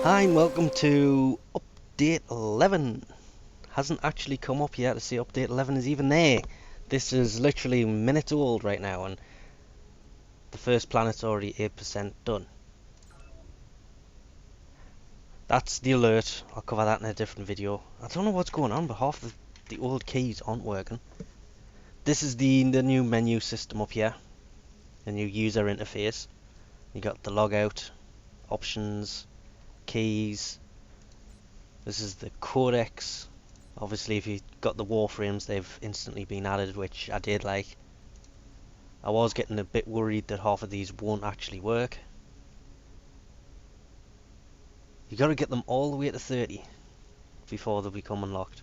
Hi and welcome to update 11. Hasn't actually come up yet to see update 11 is even there. This is literally minutes old right now and the first planet's already 8% done. That's the alert. I'll cover that in a different video. I don't know what's going on, but half the old keys aren't working. This is the new menu system up here. The new user interface. You got the logout, options, keys. This is the Codex. Obviously, if you got the Warframes, they've instantly been added, which I did like. I was getting a bit worried that half of these won't actually work. You got to get them all the way to 30 before they become unlocked.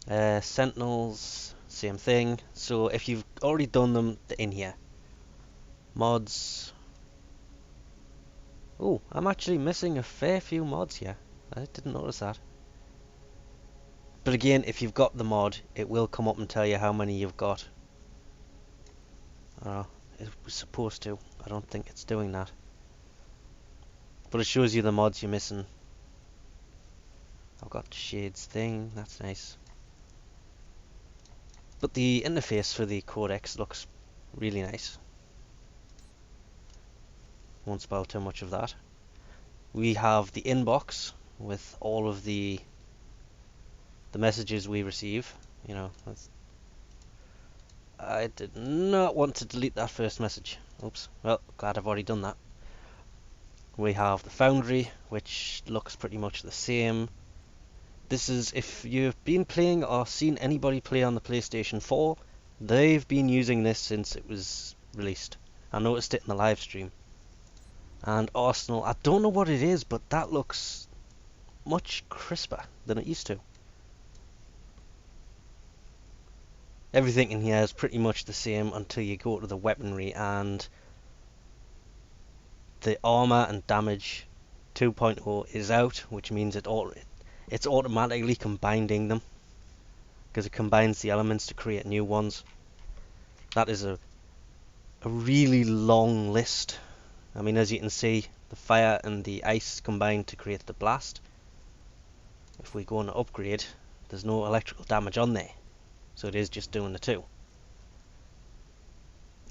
Sentinels, same thing. So if you've already done them, they're in here. Mods. Oh, I'm actually missing a fair few mods here. I didn't notice that. But again, if you've got the mod, it will come up and tell you how many you've got. It was supposed to. I don't think it's doing that. But it shows you the mods you're missing. I've got Shades thing, that's nice. But the interface for the Codex looks really nice. Won't spoil too much of that. We have the inbox with all of the messages we receive. You know, I did not want to delete that first message. Oops. Well, glad I've already done that. We have the Foundry, which looks pretty much the same. This is, if you've been playing or seen anybody play on the PlayStation 4, they've been using this since it was released. I noticed it in the live stream. And Arsenal, I don't know what it is, but that looks much crisper than it used to. Everything in here is pretty much the same until you go to the weaponry, and the armor and damage 2.0 is out, which means it's automatically combining them, because it combines the elements to create new ones. That is a really long list. I mean, as you can see, the fire and the ice combine to create the blast. If we go on to upgrade, there's no electrical damage on there, so it is just doing the two.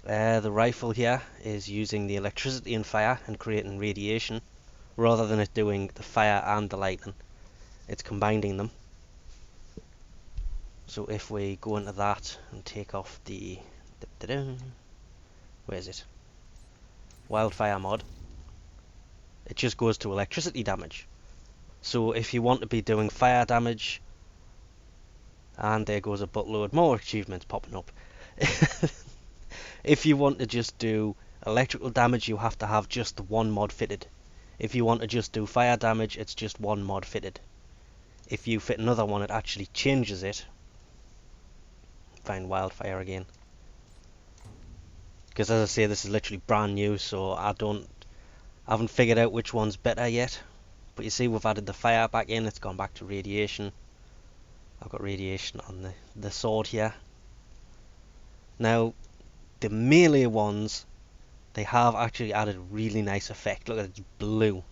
The rifle here is using the electricity and fire and creating radiation, rather than it doing the fire and the lightning. It's combining them. So if we go into that and take off the where is it? Wildfire mod, it just goes to electricity damage. So if you want to be doing fire damage, and there goes a buttload more achievements popping up. If you want to just do electrical damage, you have to have just the one mod fitted. If you want to just do fire damage, it's just one mod fitted. If you fit another one, it actually changes it. Find wildfire again. Because as I say, this is literally brand new, so I haven't figured out which one's better yet. But you see, we've added the fire back in. It's gone back to radiation. I've got radiation on the sword here. Now, the melee ones, they have actually added a really nice effect. Look at it, it's blue.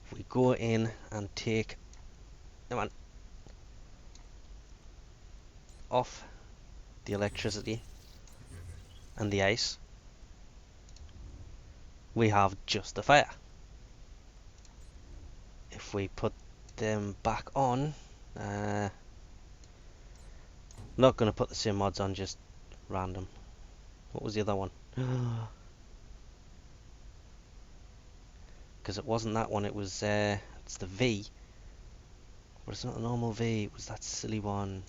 If we go in and take, come on, off the electricity and the ice, we have just the fire. If we put them back on, not going to put the same mods on, just random. What was the other one? Because it wasn't that one, it was it's the V, but it's not a normal V, it was that silly one.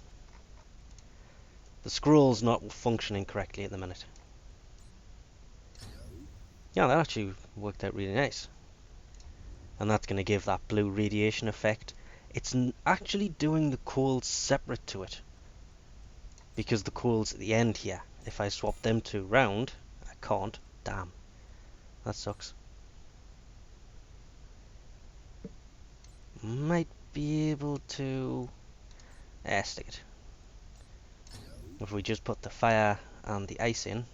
The scroll's not functioning correctly at the minute. Yeah, that actually worked out really nice. And that's going to give that blue radiation effect. It's actually doing the coals separate to it, because the coals at the end here, if I swap them to round, I can't. Damn, that sucks. Might be able to stick it. If we just put the fire and the ice in.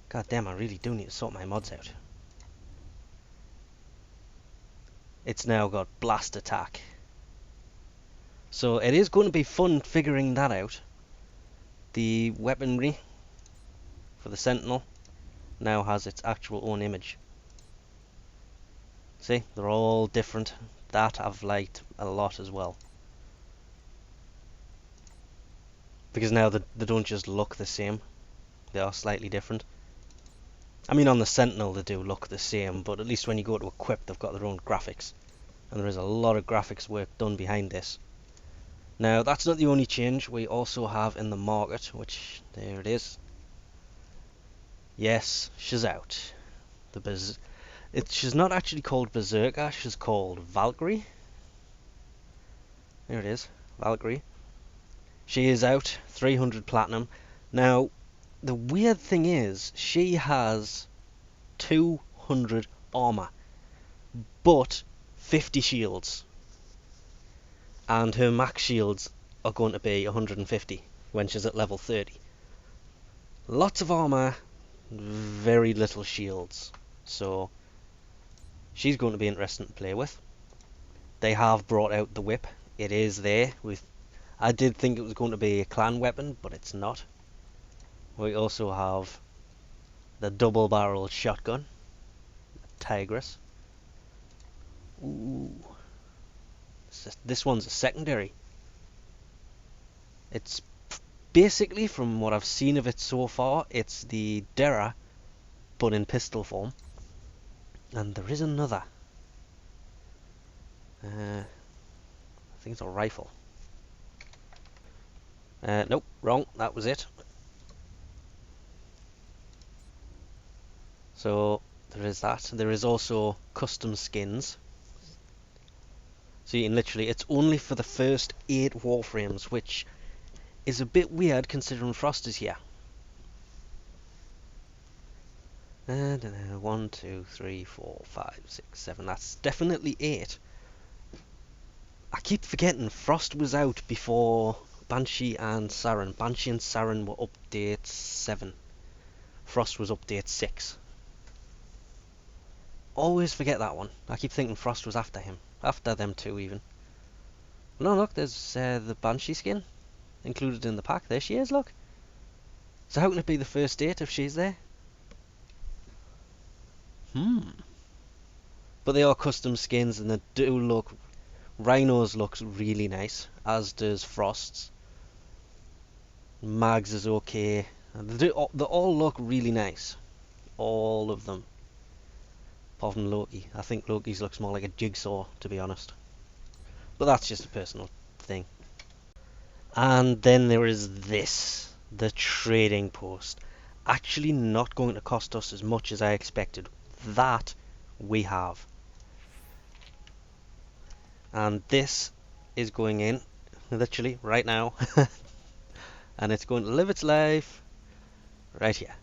God damn, I really do need to sort my mods out. it's now got blast attack. So it is going to be fun figuring that out. The weaponry for the Sentinel now has its actual own image. See, they're all different. That I've liked a lot as well. Because now they don't just look the same. They are slightly different. I mean, on the Sentinel they do look the same, but at least when you go to equip, they've got their own graphics. And there is a lot of graphics work done behind this. Now, that's not the only change we also have in the market, which, there it is. Yes, she's out. She's not actually called Berserker, she's called Valkyrie. There it is, Valkyrie. She is out, 300 platinum. Now, the weird thing is, she has 200 armor, but 50 shields. And her max shields are going to be 150 when she's at level 30. Lots of armor, very little shields. So, she's going to be interesting to play with. They have brought out the whip. It is there. I did think it was going to be a clan weapon, but it's not. We also have the double-barreled shotgun, Tigris. Ooh, this one's a secondary. It's basically, from what I've seen of it so far, it's the Dera, but in pistol form. And there is another. I think it's a rifle. Nope, wrong. That was it. So there is that. There is also custom skins. So you can literally, it's only for the first 8 Warframes, which is a bit weird considering Frost is here. 1, 2, 3, 4, 5, 6, 7. That's definitely 8. I keep forgetting Frost was out before Banshee and Saren. Banshee and Saren were update 7. Frost was update 6. Always forget that one. I keep thinking Frost was after him. After them two even. No, look, there's the Banshee skin included in the pack. There she is, look. So how can it be the first 8 if she's there? But they are custom skins and they do look... Rhino's looks really nice, as does Frost's. Mags is okay. They all look really nice. All of them. Apart from Loki. I think Loki's looks more like a jigsaw, to be honest. But that's just a personal thing. And then there is this. The trading post. Actually not going to cost us as much as I expected. That we have. And this is going in, literally, right now. And it's going to live its life right here.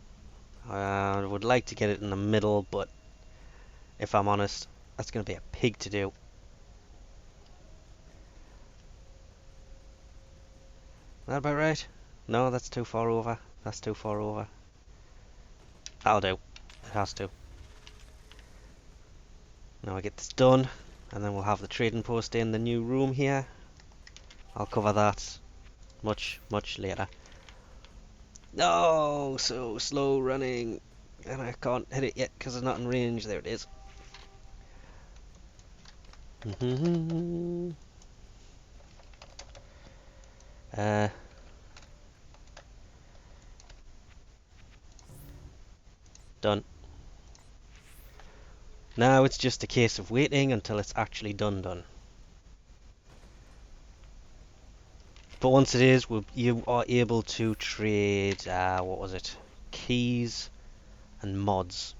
I would like to get it in the middle, but if I'm honest, that's going to be a pig to do. That about right? No, that's too far over. That's too far over. That'll do. It has to. Now I get this done, and then we'll have the trading post in the new room here. I'll cover that much later. No, so slow running, and I can't hit it yet because it's not in range. There it is. Done. Now it's just a case of waiting until it's actually done. But once it is, you are able to trade, what was it? Keys and mods.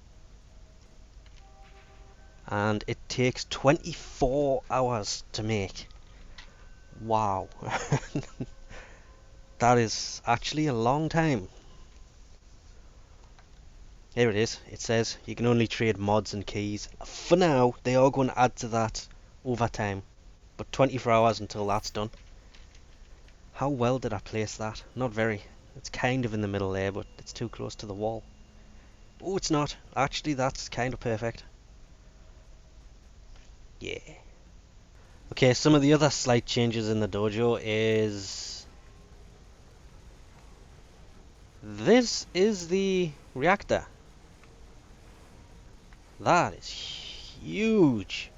And it takes 24 hours to make. Wow. That is actually a long time. Here it is. It says you can only trade mods and keys. For now, they are going to add to that over time. But 24 hours until that's done. How well did I place that? Not very. It's kind of in the middle there, but it's too close to the wall. Oh, it's not. Actually, that's kind of perfect. Yeah. Okay, some of the other slight changes in the dojo is... This is the reactor. That is huge.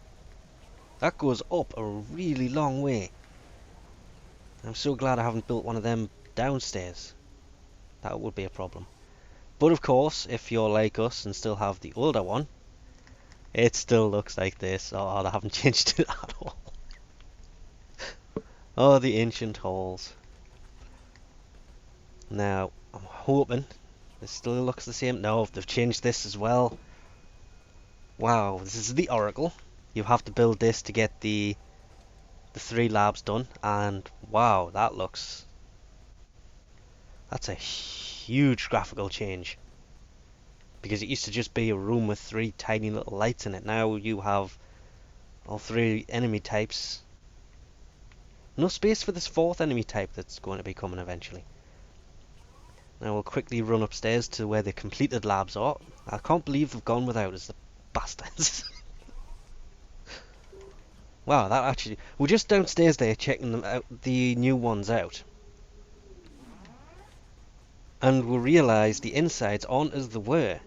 That goes up a really long way. I'm so glad I haven't built one of them downstairs. That would be a problem. But of course, if you're like us and still have the older one, it still looks like this. Oh, they haven't changed it at all. Oh, the ancient halls. Now, I'm hoping this still looks the same. No, they've changed this as well. Wow, this is the Oracle. You have to build this to get the 3 labs done, and wow, that's a huge graphical change. Because it used to just be a room with 3 tiny little lights in it. Now you have all 3 enemy types. No space for this 4th enemy type that's going to be coming eventually. Now we'll quickly run upstairs to where the completed labs are. I can't believe they've gone without us, the bastards. Wow, that actually... We're just downstairs there checking them out, the new ones out. And we realise the insides aren't as they were.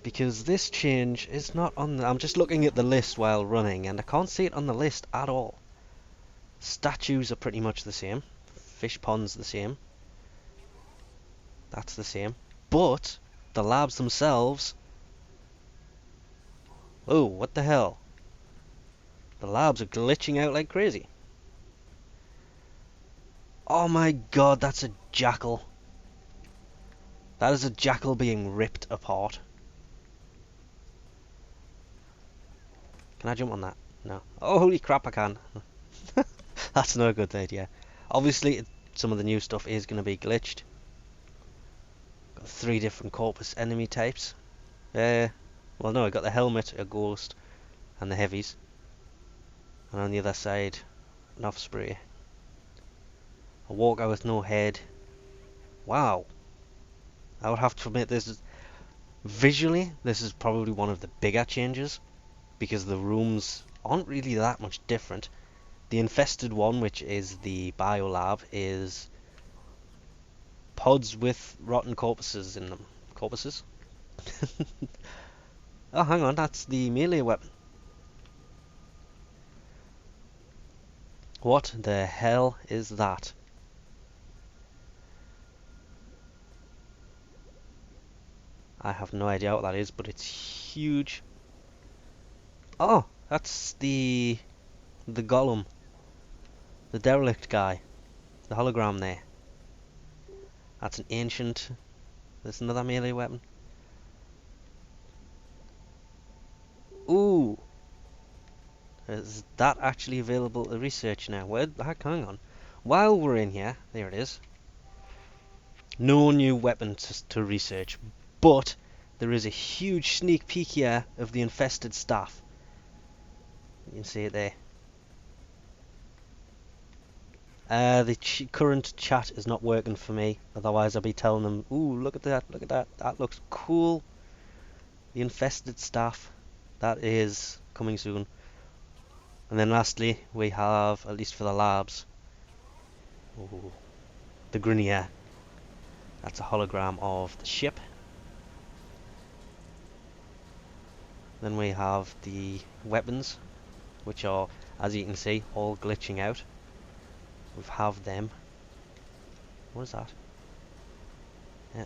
Because this change is not on the... I'm just looking at the list while running, and I can't see it on the list at all. Statues are pretty much the same. Fish ponds the same. That's the same. But the labs themselves... Oh, what the hell? The labs are glitching out like crazy. Oh my god, that's a jackal. That is a jackal being ripped apart. Can I jump on that? No. Oh, holy crap, I can. That's no good idea. Obviously, some of the new stuff is going to be glitched. Got 3 different Corpus enemy types. Well, no, I got the helmet, a ghost, and the heavies. And on the other side, an offspray. A walker with no head. Wow. I would have to admit, visually, this is probably one of the bigger changes. Because the rooms aren't really that much different. The infested one, which is the biolab, is pods with rotten corpuses in them. Corpuses? Oh, hang on, that's the melee weapon. What the hell is that? I have no idea what that is, but it's huge. Oh, that's the golem. The derelict guy. The hologram there. That's an ancient... There's another melee weapon. Ooh! Is that actually available to research now? Where the heck? Hang on. While we're in here, there it is. No new weapons to research, but there is a huge sneak peek here of the infested staff. You can see it there. The current chat is not working for me, otherwise I'll be telling them, ooh, look at that, that looks cool. The infested staff, that is coming soon. And then lastly, we have, at least for the labs, ooh, the Grineer. That's a hologram of the ship. Then we have the weapons, which are, as you can see, all glitching out. We have them. What is that? Yeah.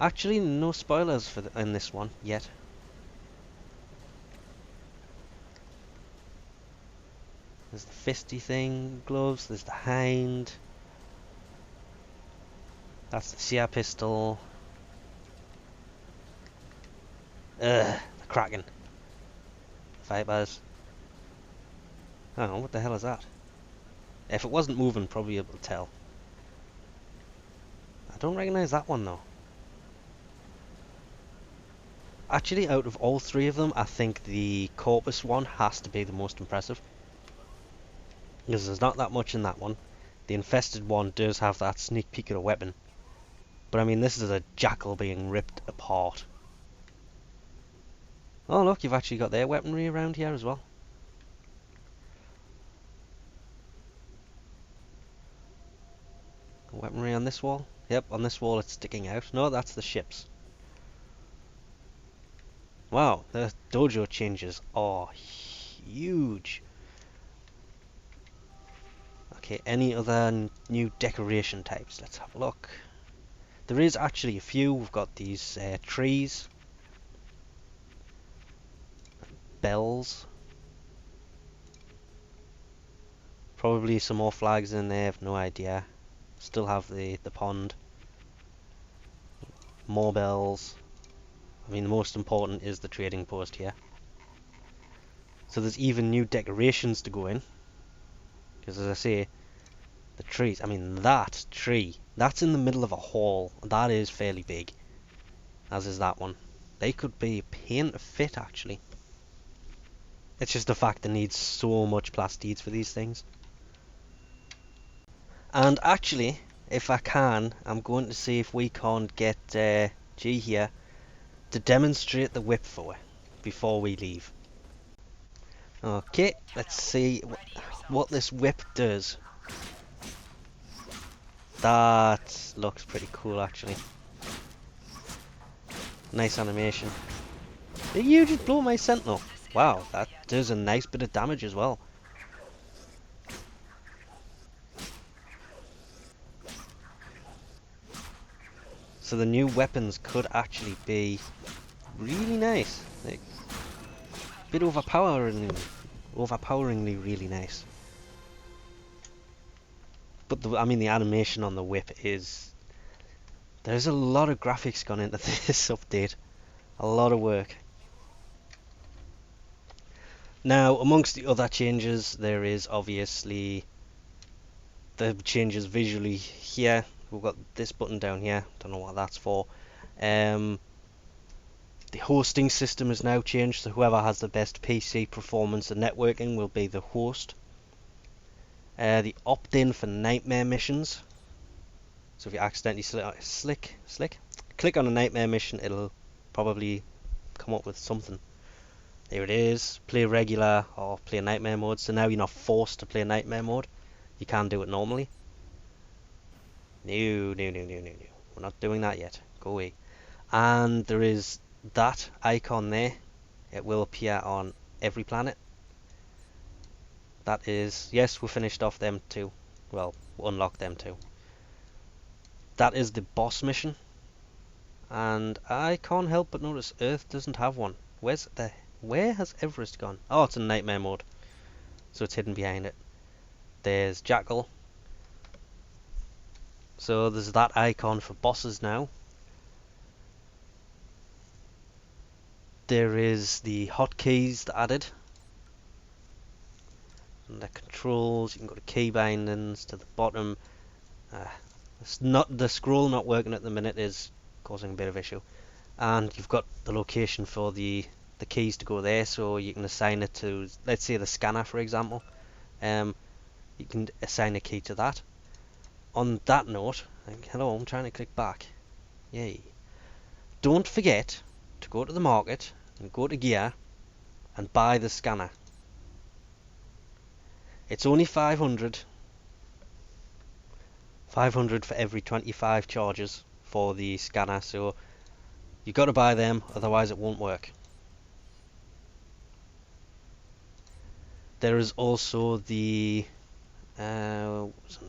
Actually, no spoilers for in this one yet. There's the fisty thing, gloves, there's the hind. That's the Seer pistol. The Kraken. Vipers. Oh, what the hell is that? If it wasn't moving, probably able to tell. I don't recognise that one though. Actually, out of all 3 of them, I think the Corpus one has to be the most impressive. Because there's not that much in that one. The infested one does have that sneak peek of a weapon. But I mean, this is a jackal being ripped apart. Oh look, you've actually got their weaponry around here as well. Weaponry on this wall? Yep, on this wall it's sticking out. No, that's the ships. Wow, the dojo changes are huge. Okay, any other new decoration types? Let's have a look. There is actually a few. We've got these trees, bells, probably some more flags in there. I've no idea. Still have the pond, more bells. I mean, the most important is the trading post here. So there's even new decorations to go in. Because as I say, the trees, I mean that tree, that's in the middle of a hall. That is fairly big. As is that one. They could be a pain to fit actually. It's just the fact that needs so much plastides for these things. And actually, if I can, I'm going to see if we can't get G here to demonstrate the whip for it before we leave. Okay, let's see what this whip does. That looks pretty cool actually. Nice animation. Did you just blow my sentinel? Wow, that does a nice bit of damage as well. So the new weapons could actually be really nice. Like, a bit overpoweringly really nice. But I mean, the animation on the whip is... There's a lot of graphics gone into this update. A lot of work. Now, amongst the other changes, there is obviously the changes visually here. We've got this button down here. Don't know what that's for. The hosting system has now changed, so whoever has the best PC performance and networking will be the host. The opt-in for nightmare missions. So if you accidentally click on a nightmare mission, it'll probably come up with something. There it is. Play regular or play nightmare mode. So now you're not forced to play nightmare mode. You can do it normally. No. We're not doing that yet. Go away. And there is that icon there. It will appear on every planet. That is, yes, we finished off them too. Well, we unlocked them too. That is the boss mission. And I can't help but notice Earth doesn't have one. Where has Everest gone? Oh, it's in nightmare mode. So it's hidden behind it. There's Jackal. So there's that icon for bosses now. There is the hotkeys added. And the controls, you can go to key bindings to the bottom. It's not the scroll not working at the minute is causing a bit of issue. And you've got the location for the keys to go there, so you can assign it to, let's say, the scanner, for example. You can assign a key to that. On that note, hello, I'm trying to click back. Yay. Don't forget to go to the market and go to gear and buy the scanner. It's only 500. 500 for every 25 charges for the scanner, so you've got to buy them, otherwise it won't work. There is also the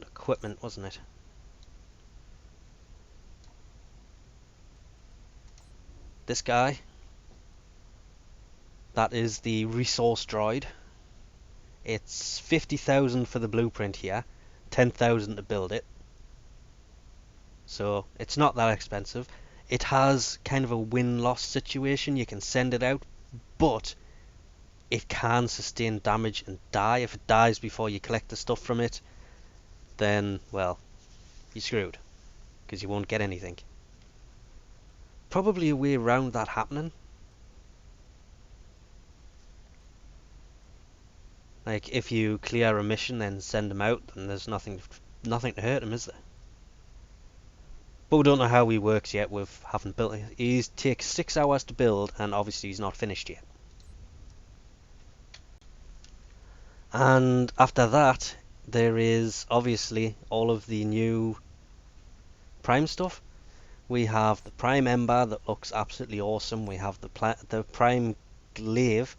equipment, wasn't it? This guy. That is the resource droid. It's 50,000 for the blueprint here, 10,000 to build it. So it's not that expensive. It has kind of a win-loss situation. You can send it out, but it can sustain damage and die. If it dies before you collect the stuff from it, then, well, you're screwed, because you won't get anything. Probably a way around that happening. Like, if you clear a mission and send them out, then there's nothing to hurt him, is there? But we don't know how he works yet. We haven't built it. He takes 6 hours to build, and obviously he's not finished yet. And after that, there is obviously all of the new Prime stuff. We have the Prime Ember that looks absolutely awesome. We have the Prime Glaive,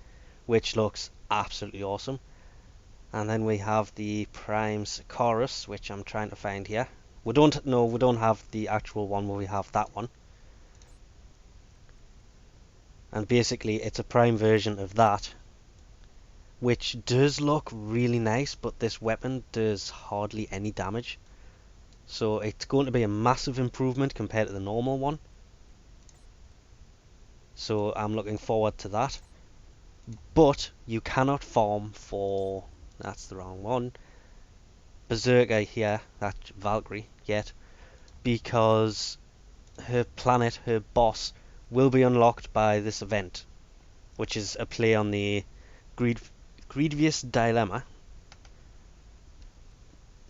which looks absolutely awesome. And then we have the Prime Sargus, which I'm trying to find here. We don't have the actual one where we have that one. And basically it's a Prime version of that, which does look really nice, but this weapon does hardly any damage. So it's going to be a massive improvement compared to the normal one. So I'm looking forward to that. But you cannot farm for, that's the wrong one, Berserker here, that Valkyr, yet, because her planet, her boss, will be unlocked by this event, which is a play on the Grievous Dilemma,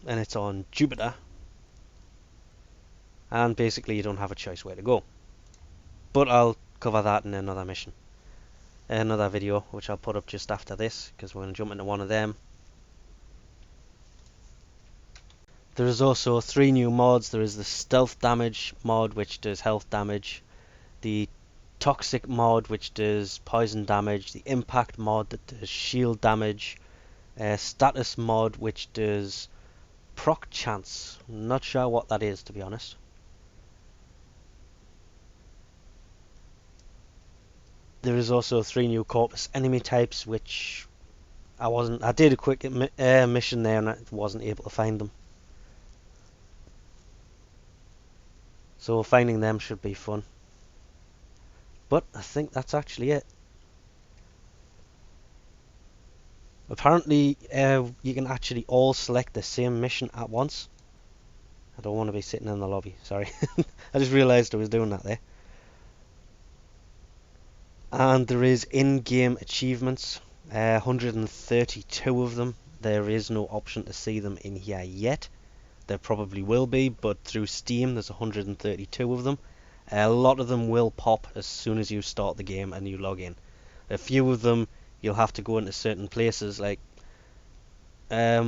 and it's on Jupiter, and basically you don't have a choice where to go. But I'll cover that in another mission, another video, which I'll put up just after this, because we're going to jump into one of them. There is also 3 new mods. There is the stealth damage mod, which does health damage, the toxic mod, which does poison damage, the impact mod that does shield damage, status mod, which does proc chance. I'm not sure what that is, to be honest. There is also 3 new Corpus enemy types, which I did a quick mission there and I wasn't able to find them. So finding them should be fun. But I think that's actually it. Apparently you can actually all select the same mission at once. I don't want to be sitting in the lobby, sorry. I just realised I was doing that there. And there is in-game achievements, 132 of them. There is no option to see them in here yet. There probably will be, but through Steam there's 132 of them. A lot of them will pop as soon as you start the game and you log in. A few of them you'll have to go into certain places, like a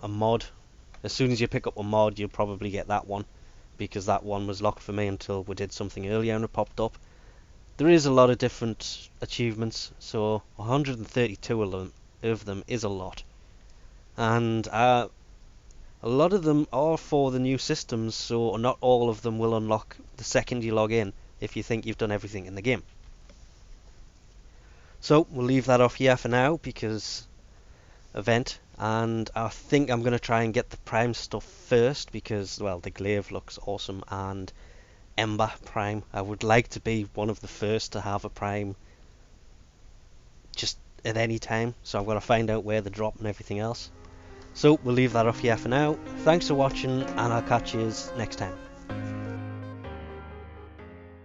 mod. As soon as you pick up a mod you'll probably get that one, because that one was locked for me until we did something earlier and it popped up. There is a lot of different achievements, so 132 of them is a lot. And a lot of them are for the new systems, so not all of them will unlock the second you log in if you think you've done everything in the game. So we'll leave that off here for now because event, and I think I'm going to try and get the Prime stuff first because, well, the glaive looks awesome, and Ember Prime. I would like to be one of the first to have a Prime just at any time, so I've got to find out where they drop and everything else. So we'll leave that off here for now. Thanks for watching, and I'll catch you next time.